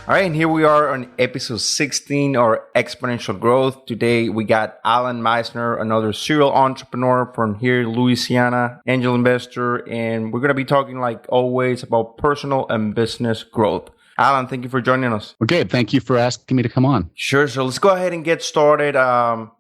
All right, and here we are on episode 16, or Exponential Growth. Today we got Allan Misner, another serial entrepreneur from here in Louisiana, angel investor, and we're going to be talking, like always, about personal and business growth. Allan, thank you for joining us. Okay, thank you for asking me to come on. Sure. So let's go ahead and get started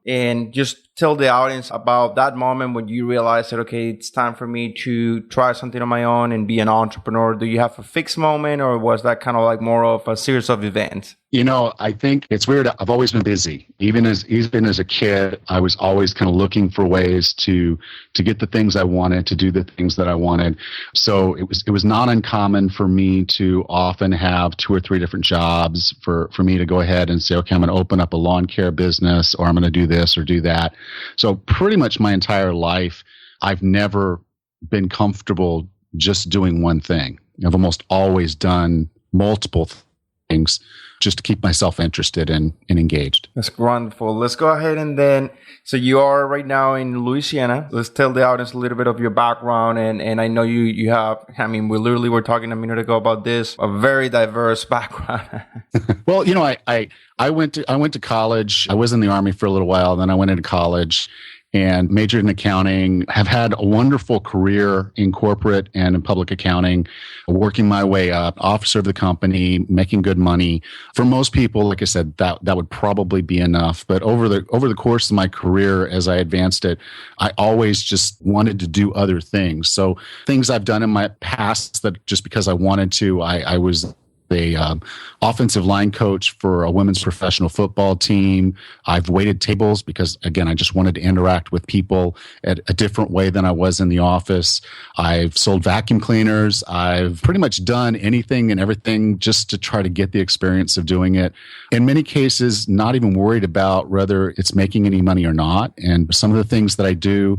and just tell the audience about that moment when you realized that, okay, it's time for me to try something on my own and be an entrepreneur. Do you have a fixed moment, or was that kind of like more of a series of events? You know, I think it's weird. I've always been busy. Even as a kid, I was always kind of looking for ways to get the things I wanted, to do the things that I wanted. So it was not uncommon for me to often have 2 or 3 different jobs, for me to go ahead and say, okay, I'm going to open up a lawn care business, or I'm going to do this or do that. So pretty much my entire life, I've never been comfortable just doing one thing. I've almost always done multiple things just to keep myself interested and engaged. That's wonderful. Let's go ahead and then, so you are right now in Louisiana. Let's tell the audience a little bit of your background. And I know you have, I mean, we literally were talking a minute ago about this, a very diverse background. Well, you know, I went to college. I was in the Army for a little while. Then I went into college and majored in accounting. Have had a wonderful career in corporate and in public accounting, working my way up, officer of the company, making good money. For most people, like I said, that would probably be enough. But over the course of my career, as I advanced it, I always just wanted to do other things. So things I've done in my past that just because I wanted to, I was the offensive line coach for a women's professional football team. I've waited tables because, again, I just wanted to interact with people at a different way than I was in the office. I've sold vacuum cleaners. I've pretty much done anything and everything just to try to get the experience of doing it. In many cases, not even worried about whether it's making any money or not. And some of the things that I do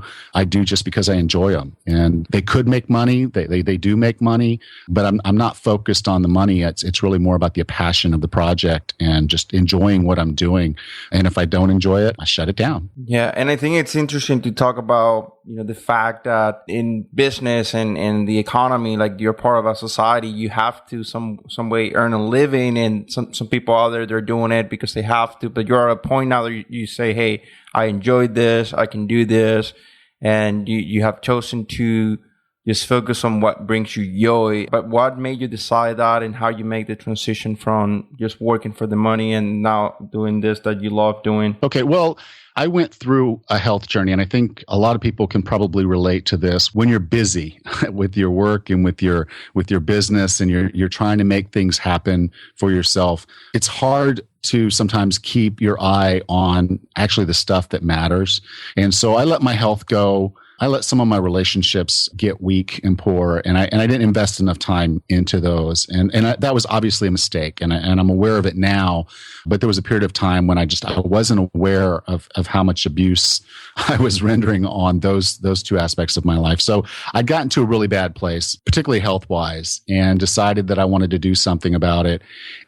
just because I enjoy them. And they could make money. They do make money, but I'm not focused on the money. It's really more about the passion of the project and just enjoying what I'm doing. And if I don't enjoy it, I shut it down. Yeah. And I think it's interesting to talk about, you know, the fact that in business and the economy, like you're part of a society, you have to some way earn a living. And some people out there, they're doing it because they have to. But you're at a point now that you say, hey, I enjoyed this, I can do this. And you have chosen to just focus on what brings you joy. But what made you decide that, and how you make the transition from just working for the money and now doing this that you love doing? Okay, well, I went through a health journey, and I think a lot of people can probably relate to this. When you're busy with your work and with your business, and you're trying to make things happen for yourself, it's hard to sometimes keep your eye on actually the stuff that matters. And so I let my health go. I let some of my relationships get weak and poor, and I didn't invest enough time into those. And that was obviously a mistake, and I'm aware of it now. But there was a period of time when I wasn't aware of how much abuse I was rendering on those 2 aspects of my life. So I got into a really bad place, particularly health-wise, and decided that I wanted to do something about it.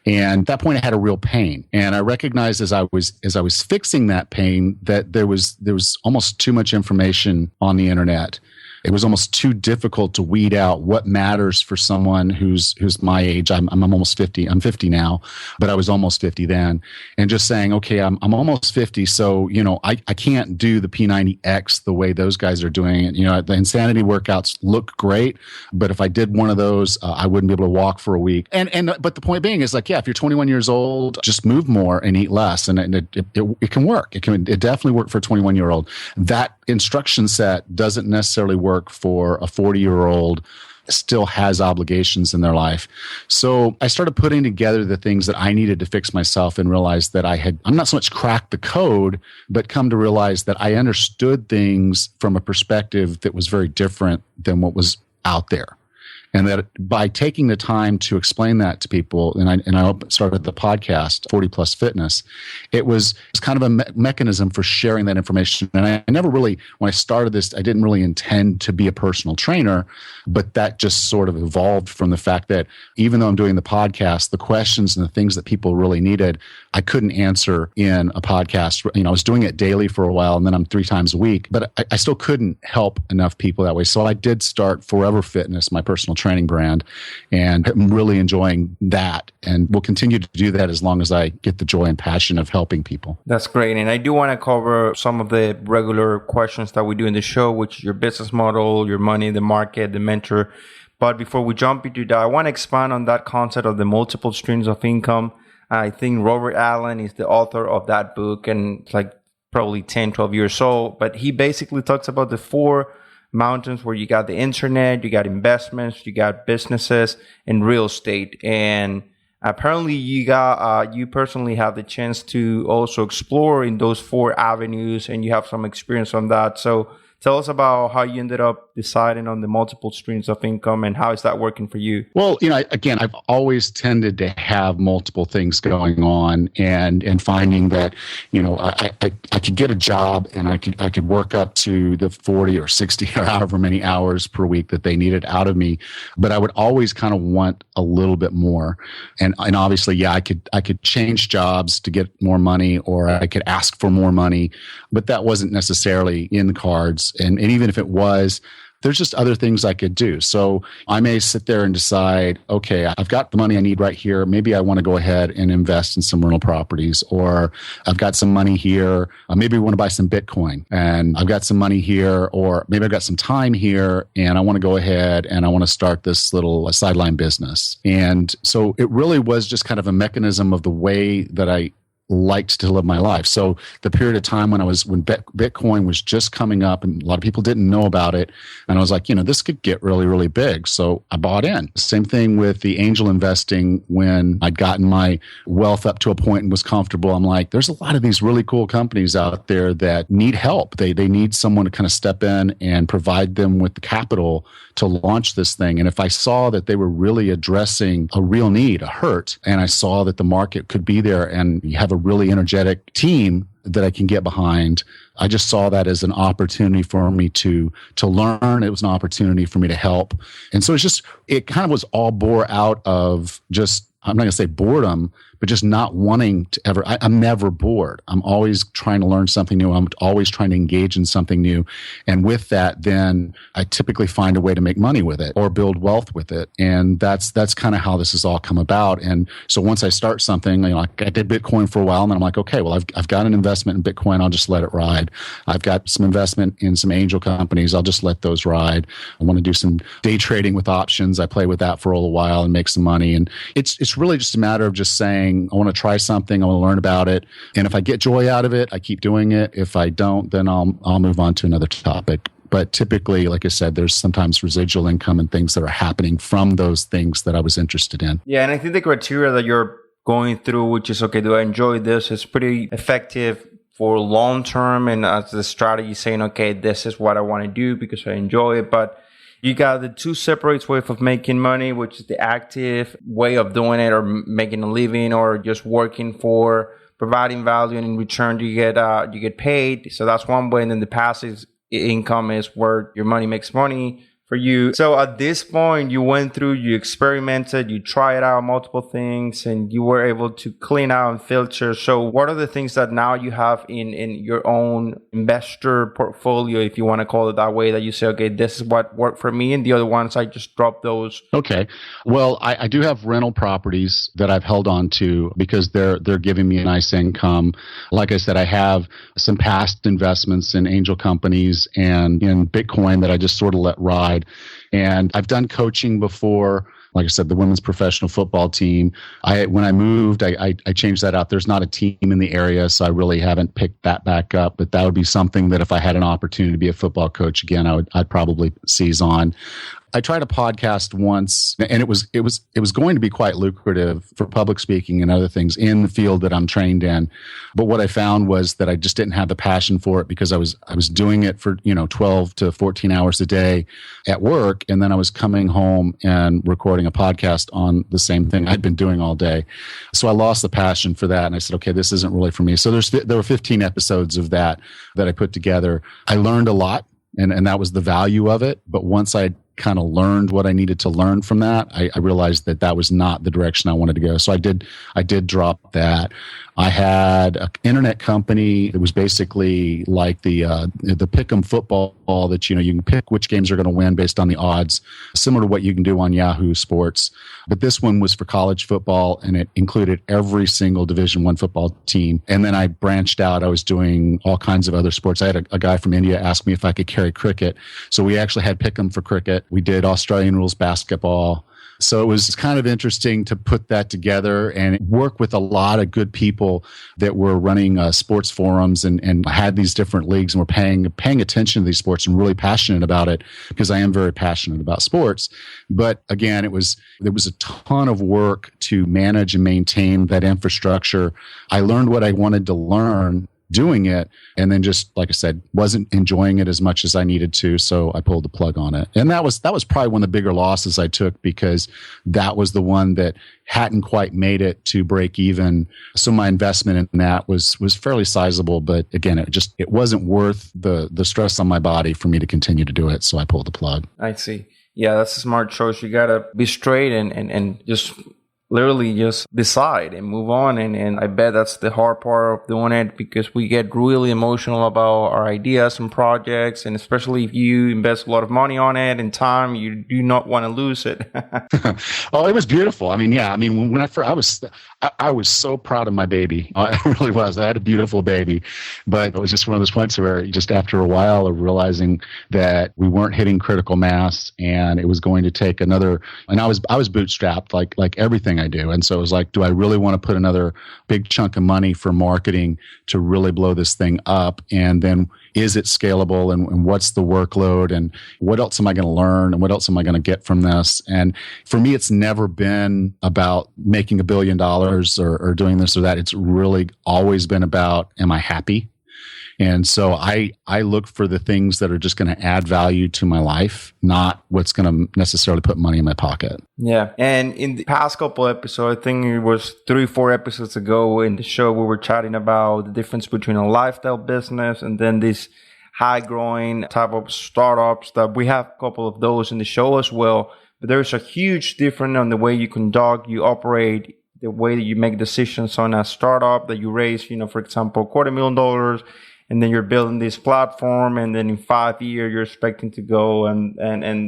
And at that point, I had a real pain, and I recognized as I was fixing that pain that there was almost too much information on the internet. It was almost too difficult to weed out what matters for someone who's my age. I'm almost 50. I'm 50 now, but I was almost 50 then. And just saying, okay, I'm almost 50, so you know I can't do the P90X the way those guys are doing it. You know, the insanity workouts look great, but if I did one of those, I wouldn't be able to walk for a week. But the point being is, like, yeah, if you're 21 years old, just move more and eat less, and it can work. It definitely work for a 21-year-old. That instruction set doesn't necessarily work for a 40-year-old still has obligations in their life. So I started putting together the things that I needed to fix myself, and realized that I'm not so much cracked the code, but come to realize that I understood things from a perspective that was very different than what was out there. And that by taking the time to explain that to people, and I started the podcast, 40 Plus Fitness, it's kind of a mechanism for sharing that information. And I never really, when I started this, I didn't really intend to be a personal trainer, but that just sort of evolved from the fact that even though I'm doing the podcast, the questions and the things that people really needed, I couldn't answer in a podcast. You know, I was doing it daily for a while, and then I'm 3 times a week, but I still couldn't help enough people that way. So I did start Forever Fitness, my personal training brand. And I'm really enjoying that and will continue to do that as long as I get the joy and passion of helping people. That's great. And I do want to cover some of the regular questions that we do in the show, which is your business model, your money, the market, the mentor. But before we jump into that, I want to expand on that concept of the multiple streams of income. I think Robert Allan is the author of that book, and it's like probably 10, 12 years old. But he basically talks about the four mountains where you got the internet, you got investments, you got businesses, and real estate. And apparently you personally have the chance to also explore in those four avenues, and you have some experience on that. So tell us about how you ended up deciding on the multiple streams of income and how is that working for you? Well, again, I've always tended to have multiple things going on and finding that, I could get a job and I could work up to the 40 or 60 or however many hours per week that they needed out of me. But I would always kind of want a little bit more. And obviously, I could change jobs to get more money, or I could ask for more money, but that wasn't necessarily in the cards. And even if it was, there's just other things I could do. So I may sit there and decide, okay, I've got the money I need right here. Maybe I want to go ahead and invest in some rental properties, or I've got some money here. Maybe I want to buy some Bitcoin, and I've got some money here, or maybe I've got some time here and I want to go ahead and I want to start this little sideline business. And so it really was just kind of a mechanism of the way that I liked to live my life. So the period of time when Bitcoin was just coming up and a lot of people didn't know about it, and I was like, this could get really, really big. So I bought in. Same thing with the angel investing. When I'd gotten my wealth up to a point and was comfortable, I'm like, there's a lot of these really cool companies out there that need help. They need someone to kind of step in and provide them with the capital to launch this thing. And if I saw that they were really addressing a real need, a hurt, and I saw that the market could be there and you have a really energetic team that I can get behind, I just saw that as an opportunity for me to learn. It was an opportunity for me to help. And so it kind of was all bore out of just, I'm not going to say boredom, but just not wanting to ever, I'm never bored. I'm always trying to learn something new. I'm always trying to engage in something new. And with that, then I typically find a way to make money with it or build wealth with it. And that's kind of how this has all come about. And so once I start something, I did Bitcoin for a while, and then I'm like, okay, well, I've got an investment in Bitcoin. I'll just let it ride. I've got some investment in some angel companies. I'll just let those ride. I want to do some day trading with options. I play with that for a little while and make some money. And it's really just a matter of just saying, I want to try something. I want to learn about it. And if I get joy out of it, I keep doing it. If I don't, then I'll move on to another topic. But typically, like I said, there's sometimes residual income and things that are happening from those things that I was interested in. Yeah, and I think the criteria that you're going through, which is, okay, do I enjoy this, is pretty effective for long term. And as the strategy saying, okay, this is what I want to do because I enjoy it. But you got the two separate ways of making money, which is the active way of doing it or making a living or just working for providing value, and in return you get paid. So that's one way. And then the passive income is where your money makes money for you. So at this point, you went through, you experimented, you tried out multiple things, and you were able to clean out and filter. So what are the things that now you have in your own investor portfolio, if you want to call it that way, that you say, okay, this is what worked for me, and the other ones, I just dropped those? Okay. Well, I do have rental properties that I've held on to because they're giving me a nice income. Like I said, I have some past investments in angel companies and in Bitcoin that I just sort of let ride. And I've done coaching before. Like I said, the women's professional football team. When I moved, I changed that out. There's not a team in the area, so I really haven't picked that back up. But that would be something that if I had an opportunity to be a football coach again, I'd probably seize on. I tried a podcast once, and it was going to be quite lucrative for public speaking and other things in the field that I'm trained in. But what I found was that I just didn't have the passion for it because I was doing it for 12 to 14 hours a day at work, and then I was coming home and recording a podcast on the same thing I'd been doing all day. So I lost the passion for that, and I said, okay, this isn't really for me. So there were 15 episodes of that I put together. I learned a lot, and that was the value of it. But once I kind of learned what I needed to learn from that, I realized that was not the direction I wanted to go. So I did drop that. I had an internet company that was basically like the pick'em football that, you can pick which games are going to win based on the odds, similar to what you can do on Yahoo Sports. But this one was for college football, and it included every single Division I football team. And then I branched out. I was doing all kinds of other sports. I had a guy from India ask me if I could carry cricket. So we actually had pick'em for cricket. We did Australian rules basketball. So it was kind of interesting to put that together and work with a lot of good people that were running sports forums and had these different leagues and were paying attention to these sports and really passionate about it, because I am very passionate about sports. But again, there was a ton of work to manage and maintain that infrastructure. I learned what I wanted to learn doing it, and then just like I said, wasn't enjoying it as much as I needed to, so I pulled the plug on it. And that was probably one of the bigger losses I took, because that was the one that hadn't quite made it to break even. So my investment in that was fairly sizable, but again, it wasn't worth the stress on my body for me to continue to do it, so I pulled the plug. I see. Yeah, that's a smart choice. You gotta be straight and just literally just decide and move on. And I bet that's the hard part of doing it, because we get really emotional about our ideas and projects. And especially if you invest a lot of money on it and time, you do not want to lose it. Oh, it was beautiful. I mean, yeah. I mean, when I was so proud of my baby. I really was. I had a beautiful baby, but it was just one of those points where just after a while of realizing that we weren't hitting critical mass, and it was going to take another, and I was bootstrapped like everything I do. And so it was like, do I really want to put another big chunk of money for marketing to really blow this thing up? And then is it scalable, and what's the workload, and what else am I going to learn, and what else am I going to get from this? And for me, it's never been about making $1 billion or doing this or that. It's really always been about, am I happy? And so I look for the things that are just going to add value to my life, not what's going to necessarily put money in my pocket. Yeah. And in the past couple episodes, I think it was 3-4 episodes ago in the show, we were chatting about the difference between a lifestyle business and then this high growing type of startups that we have a couple of those in the show as well. But there's a huge difference on the way you conduct, you operate, the way that you make decisions on a startup that you raise, for example, $250,000. And then you're building this platform, and then in 5 years, you're expecting to go and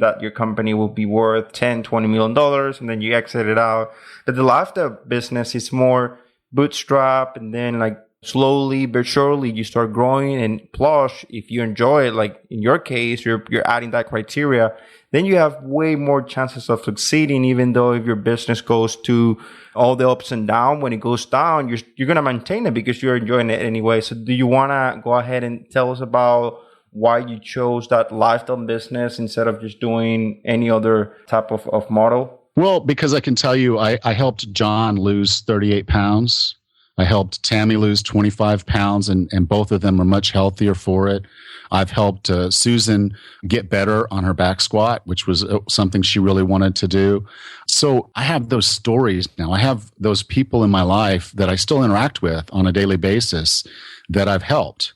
that your company will be worth $10-20 million, and then you exit it out. But the lifestyle business is more bootstrap, and then like slowly but surely you start growing. And plus, if you enjoy it, like in your case, you're adding that criteria, then you have way more chances of succeeding, even though if your business goes to all the ups and downs, when it goes down, you're going to maintain it because you're enjoying it anyway. So do you want to go ahead and tell us about why you chose that lifestyle business instead of just doing any other type of model? Well, because I can tell you, I helped John lose 38 pounds. I helped Tammy lose 25 pounds, and both of them are much healthier for it. I've helped Susan get better on her back squat, which was something she really wanted to do. So I have those stories now. I have those people in my life that I still interact with on a daily basis that I've helped.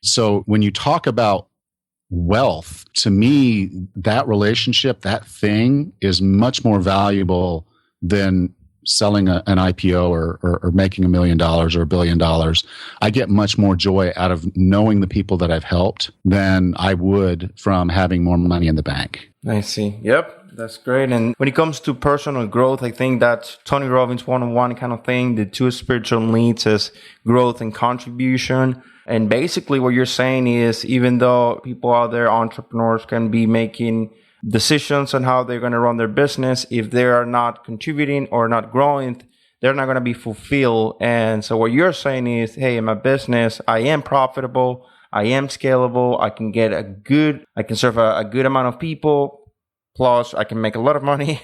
So when you talk about wealth, to me, that relationship, that thing is much more valuable than selling an IPO or making $1 million or $1 billion. I get much more joy out of knowing the people that I've helped than I would from having more money in the bank. I see. Yep. That's great. And when it comes to personal growth, I think that's Tony Robbins 101 kind of thing. The two spiritual needs is growth and contribution. And basically what you're saying is, even though people out there, entrepreneurs, can be making decisions on how they're going to run their business, if they are not contributing or not growing, they're not going to be fulfilled. And so what you're saying is, hey, in my business, I am profitable, I am scalable, I can serve a good amount of people, plus I can make a lot of money.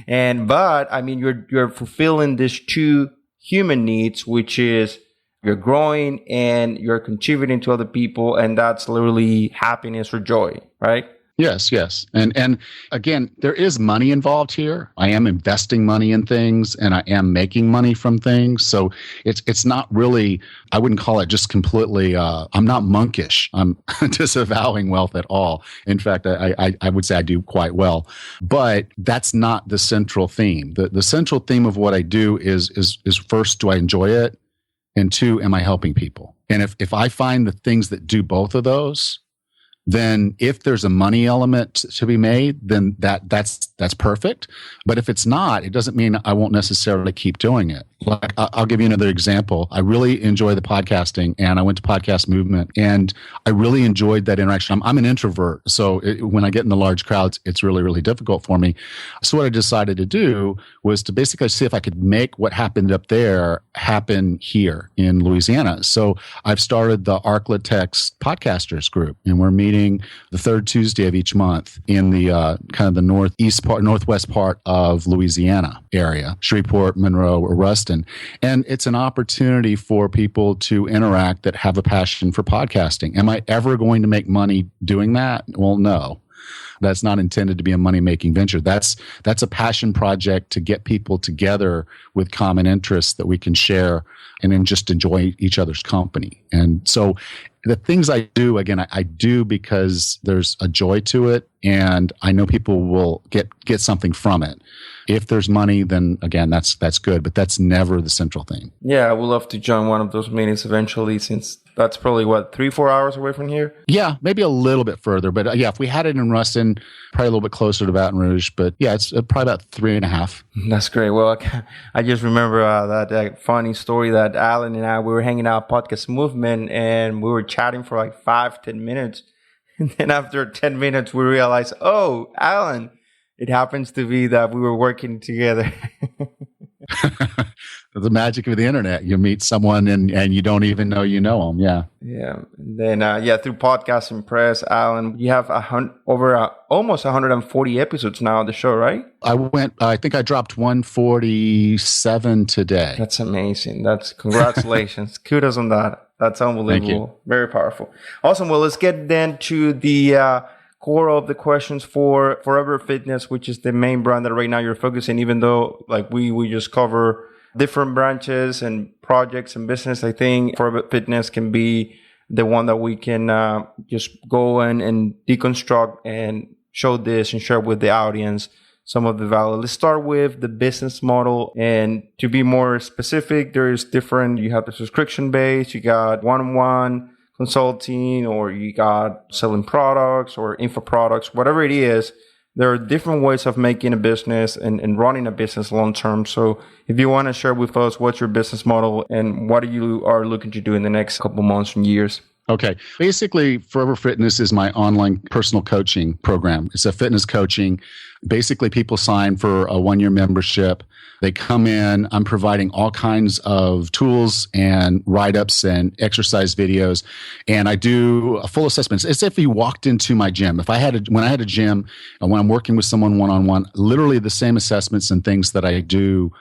But I mean, you're fulfilling these two human needs, which is you're growing and you're contributing to other people, and that's literally happiness or joy, right? Yes, yes. And again, there is money involved here. I am investing money in things and I am making money from things. So it's not really, I wouldn't call it just completely I'm not monkish. I'm disavowing wealth at all. In fact, I would say I do quite well. But that's not the central theme. The central theme of what I do is first, do I enjoy it? And two, am I helping people? And if I find the things that do both of those, then if there's a money element to be made, then that's perfect. But if it's not, it doesn't mean I won't necessarily keep doing it. Like I'll give you another example. I really enjoy the podcasting, and I went to Podcast Movement, and I really enjoyed that interaction. I'm an introvert, so when I get in the large crowds, it's really, really difficult for me. So what I decided to do was to basically see if I could make what happened up there happen here in Louisiana. So I've started the Arklatex Podcasters group, and we're meeting the third Tuesday of each month in the kind of the northwest part of Louisiana area, Shreveport, Monroe, or Ruston. And it's an opportunity for people to interact that have a passion for podcasting. Am I ever going to make money doing that? Well, no. That's not intended to be a money-making venture. That's a passion project to get people together with common interests that we can share and then just enjoy each other's company. And so the things I do, again, I do because there's a joy to it, and I know people will get something from it. If there's money, then again, that's good, but that's never the central thing. Yeah, I would love to join one of those meetings eventually, since that's probably 3-4 hours away from here. Yeah, maybe a little bit further, but yeah, if we had it in Ruston, probably a little bit closer to Baton Rouge, but yeah, it's probably about 3.5. That's great. Well, I just remember that funny story that Allan and I, we were hanging out Podcast Movement, and we were chatting for like 5-10 minutes. And then after 10 minutes, we realized, oh, Allan, it happens to be that we were working together. The magic of the internet. You meet someone and you don't even know you know them. Yeah. Yeah. And then, through Podcast and Press, Allan, you have almost 140 episodes now on the show, right? I think I dropped 147 today. That's amazing. Congratulations. Kudos on that. That's unbelievable. Very powerful. Awesome. Well, let's get then to the core of the questions for Forever Fitness, which is the main brand that right now you're focusing, even though like we just cover different branches and projects and business. I think Forever Fitness can be the one that we can just go and deconstruct and show this and share with the audience some of the value. Let's start with the business model. And to be more specific, there's different, you have the subscription base, you got one-on-one consulting, or you got selling products or info products, whatever it is. There are different ways of making a business and running a business long term. So if you want to share with us what's your business model and what you are looking to do in the next couple months and years. Okay. Basically, Forever Fitness is my online personal coaching program. It's a fitness coaching. Basically, people sign for a 1-year membership. They come in. I'm providing all kinds of tools and write-ups and exercise videos. And I do a full assessment. It's if you walked into my gym. When I had a gym and when I'm working with someone one-on-one, literally the same assessments and things that I do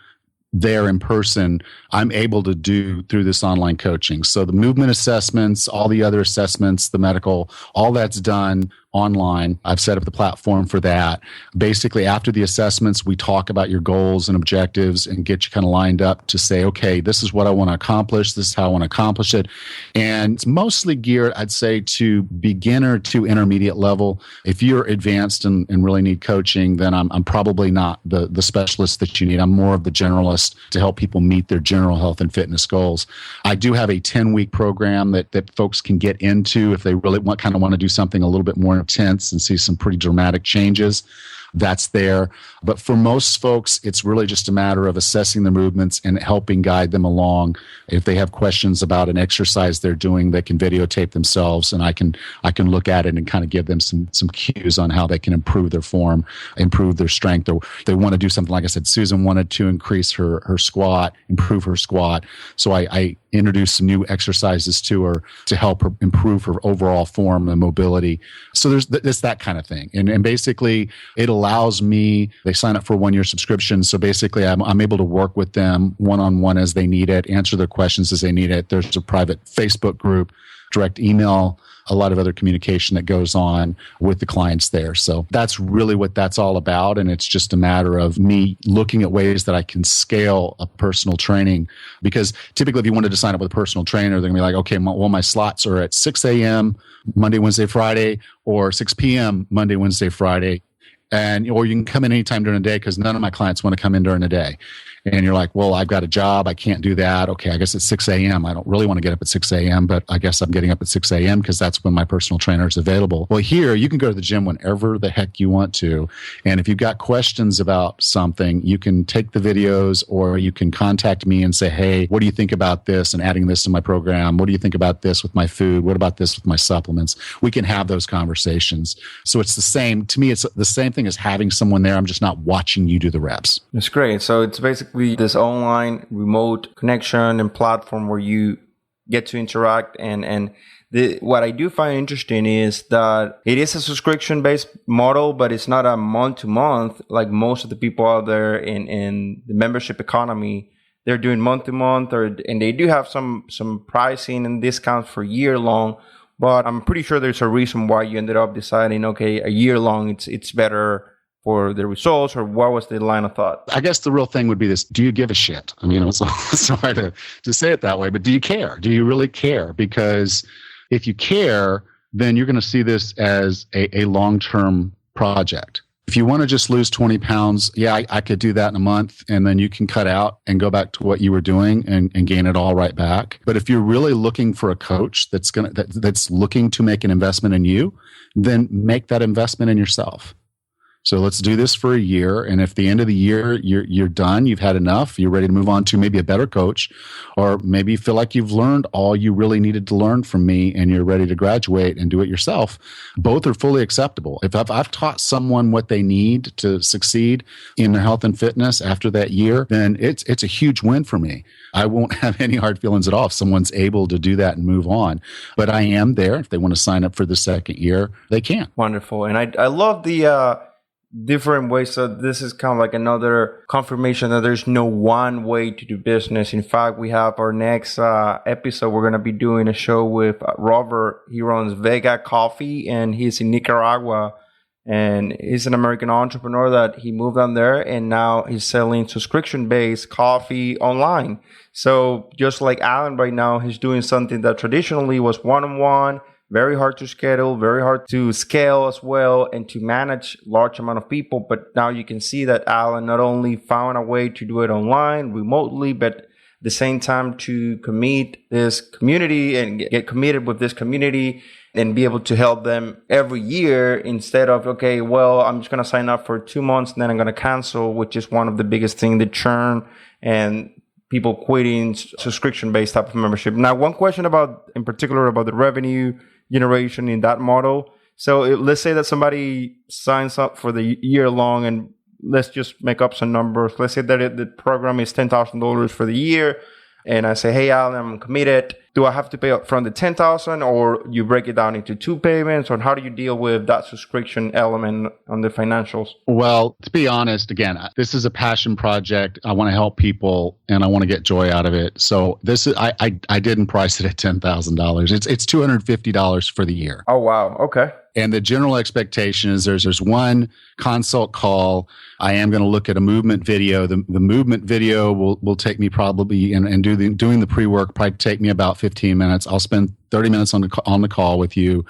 there in person, I'm able to do through this online coaching. So the movement assessments, all the other assessments, the medical, all that's done online. I've set up the platform for that. Basically, after the assessments, we talk about your goals and objectives and get you kind of lined up to say, okay, this is what I want to accomplish. This is how I want to accomplish it. And it's mostly geared, I'd say, to beginner to intermediate level. If you're advanced and really need coaching, then I'm probably not the specialist that you need. I'm more of the generalist to help people meet their general health and fitness goals. I do have a 10-week program that folks can get into if they really want to do something a little bit more intense and see some pretty dramatic changes. That's there. But for most folks, it's really just a matter of assessing the movements and helping guide them along. If they have questions about an exercise they're doing, they can videotape themselves, and I can look at it and kind of give them some cues on how they can improve their form, improve their strength. Or they want to do something, like I said, Susan wanted to increase her squat, improve her squat. So I introduced some new exercises to her to help her improve her overall form and mobility. So there's that kind of thing. And basically it allows me, they sign up for a 1-year subscription. So basically I'm able to work with them one-on-one as they need it, answer their questions as they need it. There's a private Facebook group, direct email, a lot of other communication that goes on with the clients there. So that's really what that's all about. And it's just a matter of me looking at ways that I can scale a personal training. Because typically, if you wanted to sign up with a personal trainer, they're going to be like, okay, my slots are at 6 a.m. Monday, Wednesday, Friday, or 6 p.m. Monday, Wednesday, Friday. Or you can come in anytime during the day, because none of my clients want to come in during the day. And you're like, well, I've got a job. I can't do that. Okay, I guess it's 6 a.m. I don't really want to get up at 6 a.m., but I guess I'm getting up at 6 a.m. because that's when my personal trainer is available. Well, here, you can go to the gym whenever the heck you want to. And if you've got questions about something, you can take the videos, or you can contact me and say, hey, what do you think about this and adding this to my program? What do you think about this with my food? What about this with my supplements? We can have those conversations. So it's the same. To me, it's the same thing as having someone there. I'm just not watching you do the reps. That's great. So it's basically this online remote connection and platform where you get to interact. And what I do find interesting is that it is a subscription based model, but it's not a month to month like most of the people out there in the membership economy. They're doing month to month, and they do have some pricing and discounts for year long. But I'm pretty sure there's a reason why you ended up deciding, okay, a year long, it's better for the results, or what was the line of thought? I guess the real thing would be this: do you give a shit? I mean, it's sorry to say it that way, but do you care? Do you really care? Because if you care, then you're going to see this as a long-term project. If you want to just lose 20 pounds, yeah, I could do that in a month, and then you can cut out and go back to what you were doing and gain it all right back. But if you're really looking for a coach that's looking to make an investment in you, then make that investment in yourself. So let's do this for a year. And if at the end of the year you're done, you've had enough, you're ready to move on to maybe a better coach, or maybe you feel like you've learned all you really needed to learn from me and you're ready to graduate and do it yourself, both are fully acceptable. If I've taught someone what they need to succeed in their health and fitness after that year, then it's a huge win for me. I won't have any hard feelings at all if someone's able to do that and move on. But I am there. If they want to sign up for the second year, they can. Wonderful. And I love the different ways. So this is kind of like another confirmation that there's no one way to do business. In fact, we have our next episode. We're going to be doing a show with Robert. He runs Vega Coffee, and he's in Nicaragua. And he's an American entrepreneur that he moved on there, and now he's selling subscription-based coffee online. So just like Allan right now, he's doing something that traditionally was one-on-one, very hard to schedule, very hard to scale as well, and to manage large amount of people. But now you can see that Allan not only found a way to do it online, remotely, but at the same time to commit this community and get committed with this community and be able to help them every year, instead of, okay, well, I'm just going to sign up for 2 months and then I'm going to cancel, which is one of the biggest things, the churn and people quitting subscription-based type of membership. Now, one question in particular about the revenue generation in that model. So let's say that somebody signs up for the year long, and let's just make up some numbers. Let's say that the program is $10,000 for the year. And I say, hey, Allan, I'm committed. Do I have to pay up front the $10,000, or you break it down into 2 payments, or how do you deal with that subscription element on the financials? Well, to be honest, again, this is a passion project. I want to help people and I want to get joy out of it. So this is, I didn't price it at $10,000. It's $250 for the year. Oh, wow. Okay. And the general expectation is there's one consult call. I am going to look at a movement video. The movement video will take me probably, and doing the pre-work probably take me about 15 minutes. I'll spend 30 minutes on the call with you.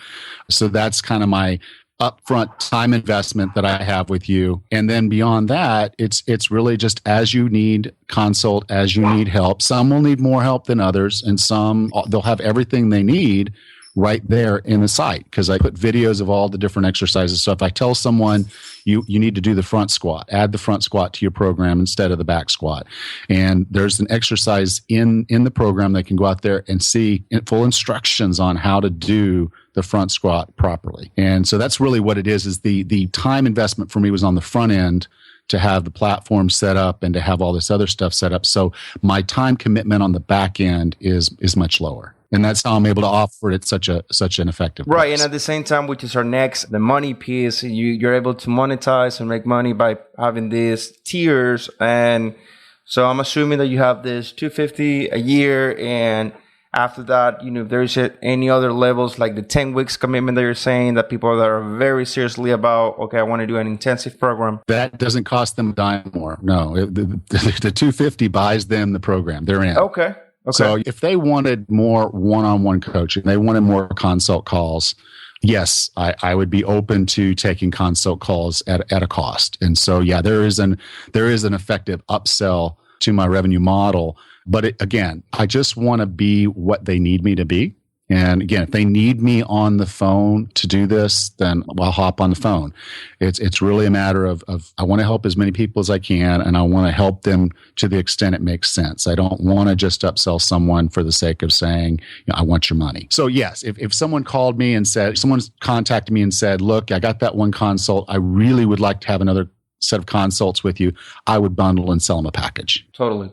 So that's kind of my upfront time investment that I have with you. And then beyond that, it's really just as you need consult, as you need help. Some will need more help than others, and some they'll have everything they need right there in the site, because I put videos of all the different exercises. So if I tell someone you need to do the front squat, add the front squat to your program instead of the back squat. And there's an exercise in the program they can go out there and see full instructions on how to do the front squat properly. And so that's really what it is the time investment for me was on the front end to have the platform set up and to have all this other stuff set up. So my time commitment on the back end is much lower. And that's how I'm able to offer it such an effective price. Right. And at the same time, which is our next, the money piece, you're able to monetize and make money by having these tiers. And so I'm assuming that you have this $250 a year. And after that, if there's any other levels like the 10 weeks commitment that you're saying that people that are very seriously about, okay, I want to do an intensive program. That doesn't cost them a dime more. No, the 250 buys them the program. They're in. Okay. So if they wanted more one-on-one coaching, they wanted more consult calls, yes, I would be open to taking consult calls at a cost. And so, yeah, there is an effective upsell to my revenue model. But again, I just want to be what they need me to be. And again, if they need me on the phone to do this, then I'll hop on the phone. It's really a matter of I want to help as many people as I can, and I want to help them to the extent it makes sense. I don't want to just upsell someone for the sake of saying, I want your money. So yes, if someone called me and said, someone's contacted me and said, look, I got that one consult. I really would like to have another set of consults with you, I would bundle and sell them a package. Totally.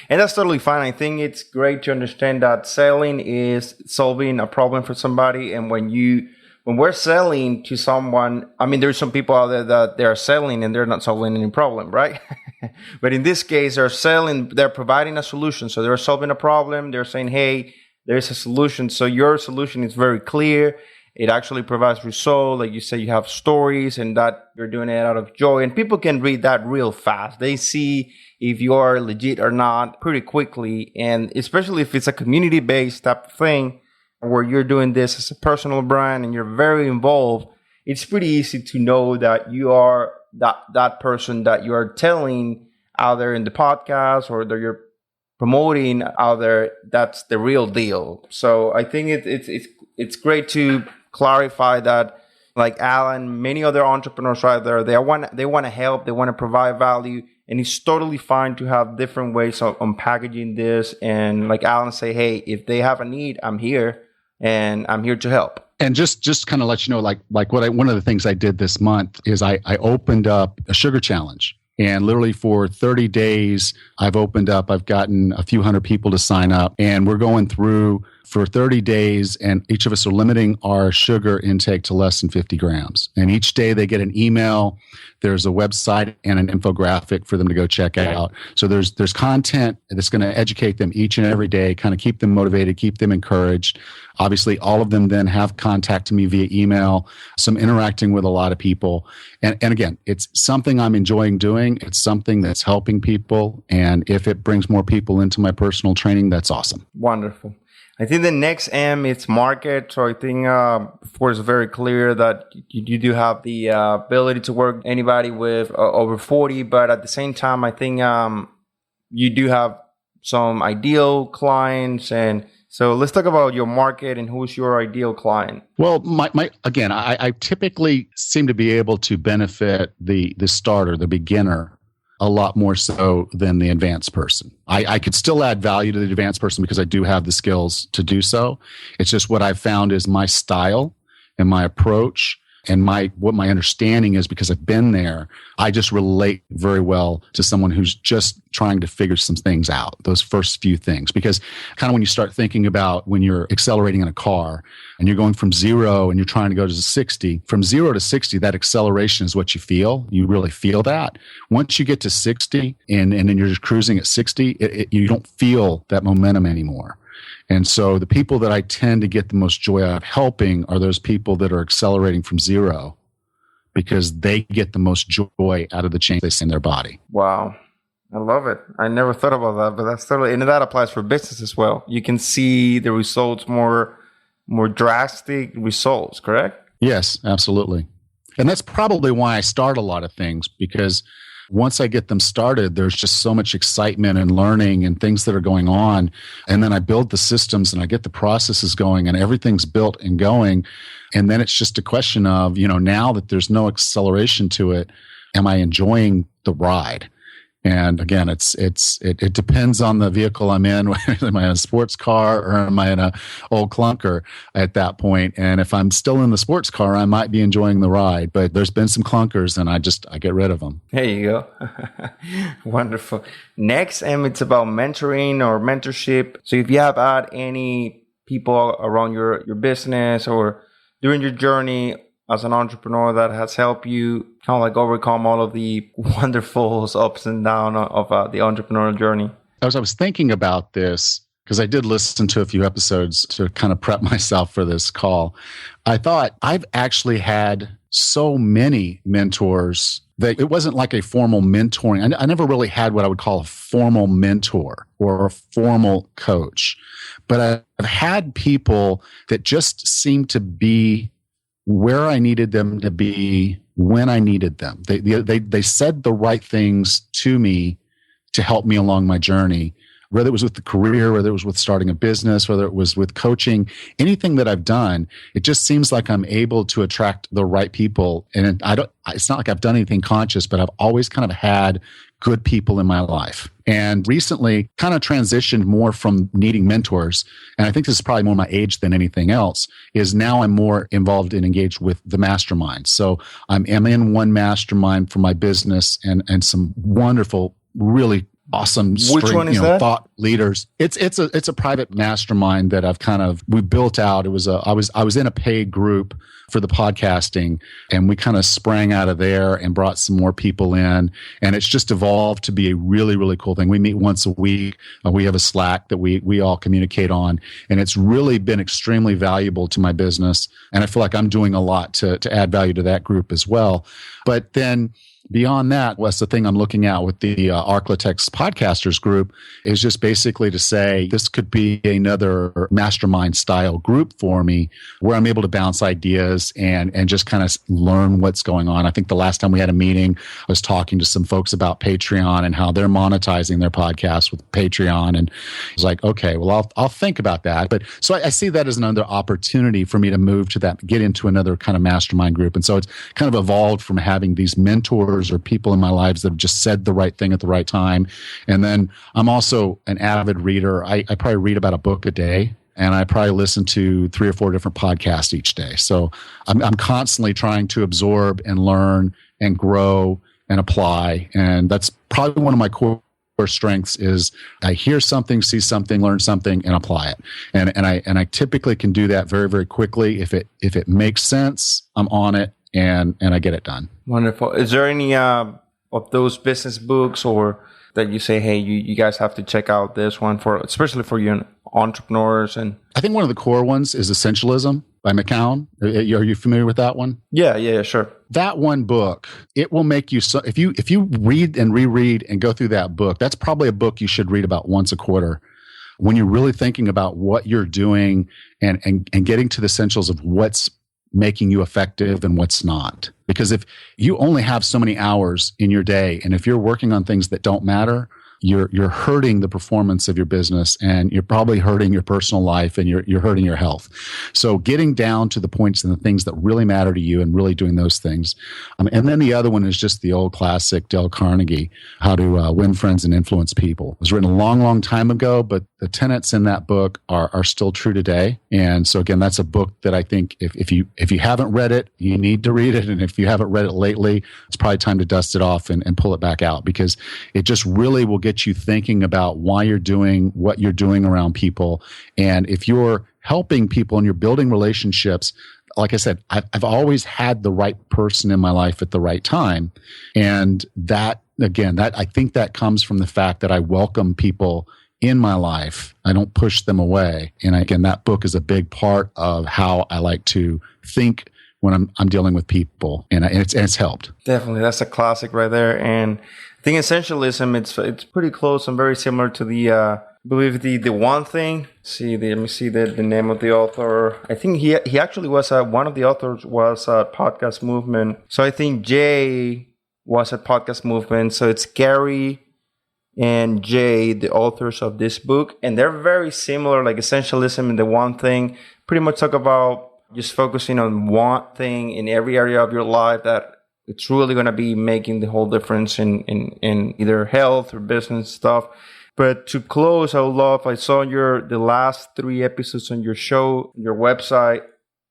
And that's totally fine. I think it's great to understand that selling is solving a problem for somebody. And when we're selling to someone, I mean, there's some people out there that they're selling and they're not solving any problem, right? But in this case, they're providing a solution. So they're solving a problem. They're saying, hey, there's a solution. So your solution is very clear. It actually provides results. Like you say, you have stories and that you're doing it out of joy. And people can read that real fast. They see if you are legit or not pretty quickly. And especially if it's a community-based type of thing where you're doing this as a personal brand and you're very involved, it's pretty easy to know that you are that person that you are telling out there in the podcast or that you're promoting out there. That's the real deal. So I think it's great to clarify that, like Allan, many other entrepreneurs out there, they want to help, they want to provide value, and it's totally fine to have different ways of packaging this. And like Allan say, hey, if they have a need, I'm here, and I'm here to help. And just kind of let you know, like one of the things I did this month is I opened up a sugar challenge. And literally for 30 days, I've gotten a few hundred people to sign up, and we're going through for 30 days, and each of us are limiting our sugar intake to less than 50 grams. And each day they get an email, there's a website and an infographic for them to go check out. So there's content that's going to educate them each and every day, kind of keep them motivated, keep them encouraged. Obviously, all of them then have contact to me via email, some interacting with a lot of people. And again, it's something I'm enjoying doing. It's something that's helping people. And if it brings more people into my personal training, that's awesome. Wonderful. I think the next M is market. So I think before it's very clear that you do have the ability to work anybody with over 40, but at the same time, I think you do have some ideal clients. And so let's talk about your market and who's your ideal client. Well, I typically seem to be able to benefit the starter, the beginner, a lot more so than the advanced person. I could still add value to the advanced person because I do have the skills to do so. It's just what I've found is my style and my approach and what my understanding is, because I've been there, I just relate very well to someone who's just trying to figure some things out, those first few things. Because kind of when you start thinking about when you're accelerating in a car and you're going from 0 and you're trying to go to 60, from 0 to 60, that acceleration is what you feel. You really feel that. Once you get to 60 and then you're just cruising at 60, you don't feel that momentum anymore. And so the people that I tend to get the most joy out of helping are those people that are accelerating from 0, because they get the most joy out of the change they see in their body. Wow. I love it. I never thought about that, but that's totally, and that applies for business as well. You can see the results, more drastic results, correct? Yes, absolutely. And that's probably why I start a lot of things, because once I get them started, there's just so much excitement and learning and things that are going on. And then I build the systems and I get the processes going and everything's built and going. And then it's just a question of, now that there's no acceleration to it, am I enjoying the ride? And again, it depends on the vehicle I'm in. Am I in a sports car or am I in a old clunker at that point? And if I'm still in the sports car, I might be enjoying the ride. But there's been some clunkers, and I get rid of them. There you go. Wonderful. Next, it's about mentoring or mentorship. So if you have had any people around your business or during your journey as an entrepreneur that has helped you kind of like overcome all of the wonderful ups and downs of the entrepreneurial journey? As I was thinking about this, because I did listen to a few episodes to kind of prep myself for this call. I thought I've actually had so many mentors that it wasn't like a formal mentoring. I never really had what I would call a formal mentor or a formal coach, but I've had people that just seem to be where I needed them to be when I needed them. They said the right things to me to help me along my journey, whether it was with the career, whether it was with starting a business, whether it was with coaching, anything that I've done, it just seems like I'm able to attract the right people. And it's not like I've done anything conscious, but I've always kind of had good people in my life. And recently kind of transitioned more from needing mentors. And I think this is probably more my age than anything else, is now I'm more involved and engaged with the mastermind. So I'm in one mastermind for my business and some wonderful, really awesome thought leaders. It's a private mastermind that we built out. It was I was in a paid group for the podcasting, and we kind of sprang out of there and brought some more people in, and it's just evolved to be a really, really cool thing. We meet once a week. We have a Slack that we all communicate on, and it's really been extremely valuable to my business, and I feel like I'm doing a lot to add value to that group as well. But then beyond that, what's the thing I'm looking at with the Architects Podcasters group is just basically to say this could be another mastermind style group for me where I'm able to bounce ideas and just kind of learn what's going on. I think the last time we had a meeting, I was talking to some folks about Patreon and how they're monetizing their podcast with Patreon. And I was like, okay, well, I'll think about that. But so I see that as another opportunity for me to move to that, get into another kind of mastermind group. And so it's kind of evolved from having these mentors or people in my lives that have just said the right thing at the right time. And then I'm also an avid reader. I probably read about a book a day, and I probably listen to 3 or 4 different podcasts each day. So I'm constantly trying to absorb and learn and grow and apply. And that's probably one of my core strengths is I hear something, see something, learn something, and apply it. And I typically can do that very, very quickly. If it makes sense, I'm on it. And I get it done. Wonderful. Is there any of those business books or that you say, hey, you guys have to check out this one especially for you entrepreneurs? And I think one of the core ones is Essentialism by McCown. Are you familiar with that one? Yeah, sure. That one book, it will make you so if you read and reread and go through that book, that's probably a book you should read about once a quarter. When you're really thinking about what you're doing and getting to the essentials of what's making you effective and what's not. Because if you only have so many hours in your day, and if you're working on things that don't matter, you're hurting the performance of your business, and you're probably hurting your personal life, and you're hurting your health. So getting down to the points and the things that really matter to you and really doing those things. And then the other one is just the old classic Dale Carnegie, How to Win Friends and Influence People. It was written a long, long time ago, but the tenets in that book are still true today. And so again, that's a book that I think if you haven't read it, you need to read it. And if you haven't read it lately, it's probably time to dust it off and pull it back out, because it just really will get you thinking about why you're doing what you're doing around people. And if you're helping people and you're building relationships, like I said, I've always had the right person in my life at the right time. And that, again, I think that comes from the fact that I welcome people in my life. I don't push them away. And again, that book is a big part of how I like to think when I'm dealing with people, and it's helped. Definitely, that's a classic right there. And I think Essentialism, it's pretty close and very similar to the I believe the One Thing. Let me see the name of the author. I think he actually was one of the authors was Podcast Movement. So I think Jay was at Podcast Movement. So it's Gary and Jay, the authors of this book, and they're very similar. Like Essentialism and the One Thing pretty much talk about just focusing on one thing in every area of your life that it's really going to be making the whole difference in either health or business stuff. But to close, I saw the last 3 episodes on your show, your website,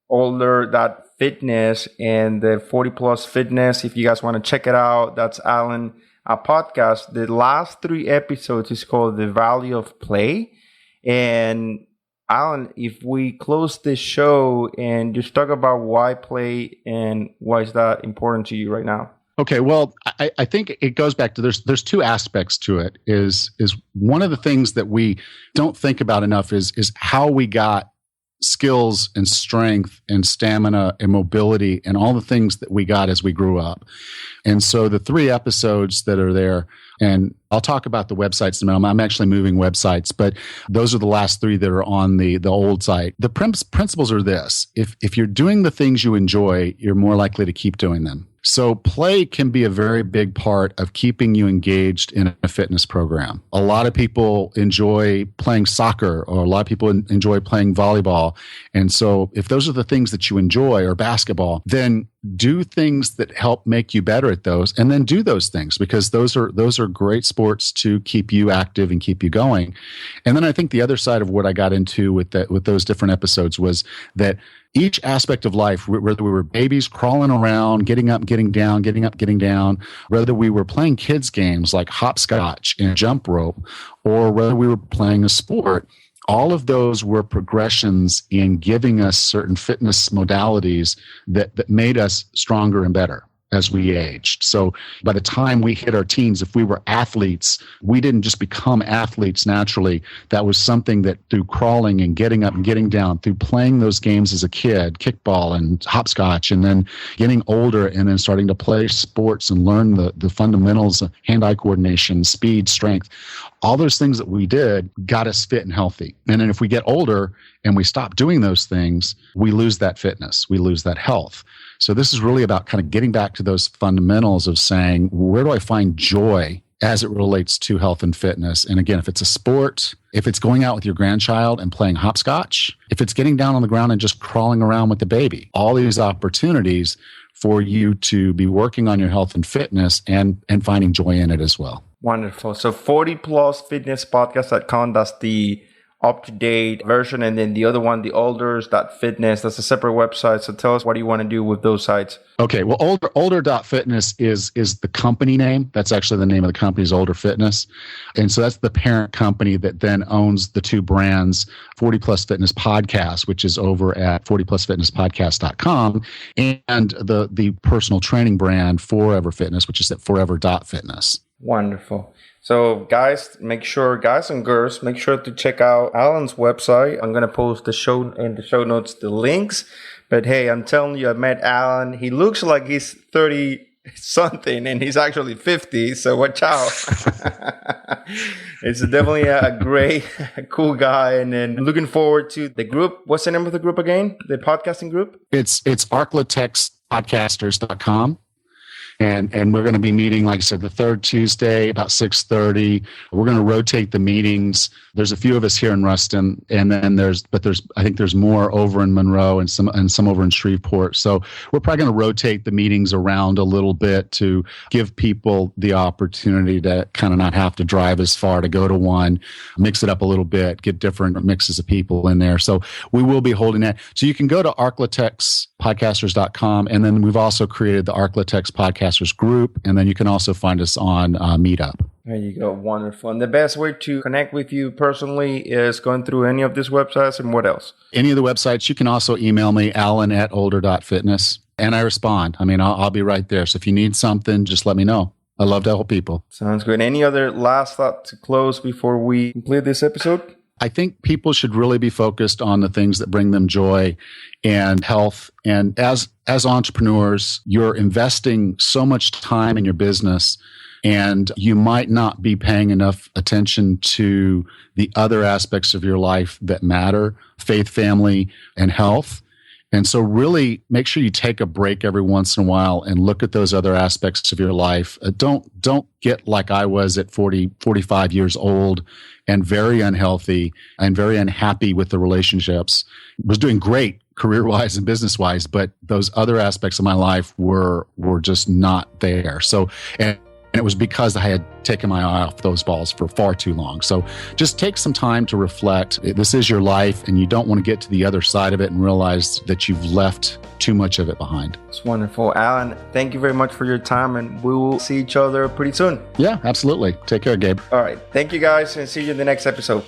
Older.fitness and the 40 Plus Fitness. If you guys want to check it out, that's Allan podcast. The last 3 episodes is called The Value of Play. And Allan, if we close this show and just talk about why play and why is that important to you right now? Okay, well, I think it goes back to there's two aspects to it. Is one of the things that we don't think about enough is how we got skills and strength and stamina and mobility and all the things that we got as we grew up. And so the 3 episodes that are there, and I'll talk about the websites in a minute. I'm actually moving websites, but those are the last 3 that are on the old site. The principles are this. If you're doing the things you enjoy, you're more likely to keep doing them. So play can be a very big part of keeping you engaged in a fitness program. A lot of people enjoy playing soccer, or a lot of people enjoy playing volleyball. And so if those are the things that you enjoy, or basketball, then do things that help make you better at those, and then do those things, because those are great sports to keep you active and keep you going. And then I think the other side of what I got into with those different episodes was that each aspect of life, whether we were babies crawling around, getting up, getting down, getting up, getting down, whether we were playing kids games like hopscotch and jump rope, or whether we were playing a sport, all of those were progressions in giving us certain fitness modalities that made us stronger and better as we aged. So by the time we hit our teens, if we were athletes, we didn't just become athletes naturally. That was something that through crawling and getting up and getting down, through playing those games as a kid, kickball and hopscotch, and then getting older and then starting to play sports and learn the fundamentals of hand-eye coordination, speed, strength, all those things that we did got us fit and healthy. And then if we get older and we stop doing those things, we lose that fitness, we lose that health. So this is really about kind of getting back to those fundamentals of saying, where do I find joy as it relates to health and fitness? And again, if it's a sport, if it's going out with your grandchild and playing hopscotch, if it's getting down on the ground and just crawling around with the baby, all these opportunities for you to be working on your health and fitness and finding joy in it as well. Wonderful. So 40plusfitnesspodcast.com, that's the up-to-date version, and then the other one, the olders.fitness, that's a separate website. So tell us, what do you want to do with those sites? Okay, well, older.fitness is the company name. That's actually the name of the company, is Older Fitness. And so that's the parent company that then owns the 2 brands, 40 Plus Fitness Podcast, which is over at 40plusfitnesspodcast.com, and the personal training brand, Forever Fitness, which is at forever.fitness. Wonderful. So guys and girls, make sure to check out Allan's website. I'm going to post in the show notes the links. But hey, I'm telling you, I met Allan. He looks like he's 30 something and he's actually 50. So watch out. It's definitely a great, cool guy. And then looking forward to the group. What's the name of the group again? The podcasting group? It's arclatexpodcasters.com. And we're going to be meeting, like I said, the third Tuesday about 6:30. We're going to rotate the meetings. There's a few of us here in Ruston, and then I think there's more over in Monroe and some over in Shreveport. So we're probably going to rotate the meetings around a little bit to give people the opportunity to kind of not have to drive as far to go to one, mix it up a little bit, get different mixes of people in there. So we will be holding that. So you can go to arclatexpodcasters.com, and then we've also created the Arclatex Podcasters group, and then you can also find us on Meetup. There you go. Wonderful. And the best way to connect with you personally is going through any of these websites, and what else? Any of the websites. You can also email me, Allan@older.fitness, and I respond. I mean, I'll be right there. So if you need something, just let me know. I love to help people. Sounds good. Any other last thought to close before we complete this episode? I think people should really be focused on the things that bring them joy and health. And as entrepreneurs, you're investing so much time in your business, and you might not be paying enough attention to the other aspects of your life that matter: faith, family, and health. And so really make sure you take a break every once in a while and look at those other aspects of your life. Don't get like I was at 45 years old and very unhealthy and very unhappy with the relationships. Was doing great career-wise and business-wise, but those other aspects of my life were just not there. So, and it was because I had taken my eye off those balls for far too long. So just take some time to reflect. This is your life, and you don't want to get to the other side of it and realize that you've left too much of it behind. It's wonderful. Allan, thank you very much for your time, and we will see each other pretty soon. Yeah, absolutely. Take care, Gabe. All right. Thank you, guys, and see you in the next episode.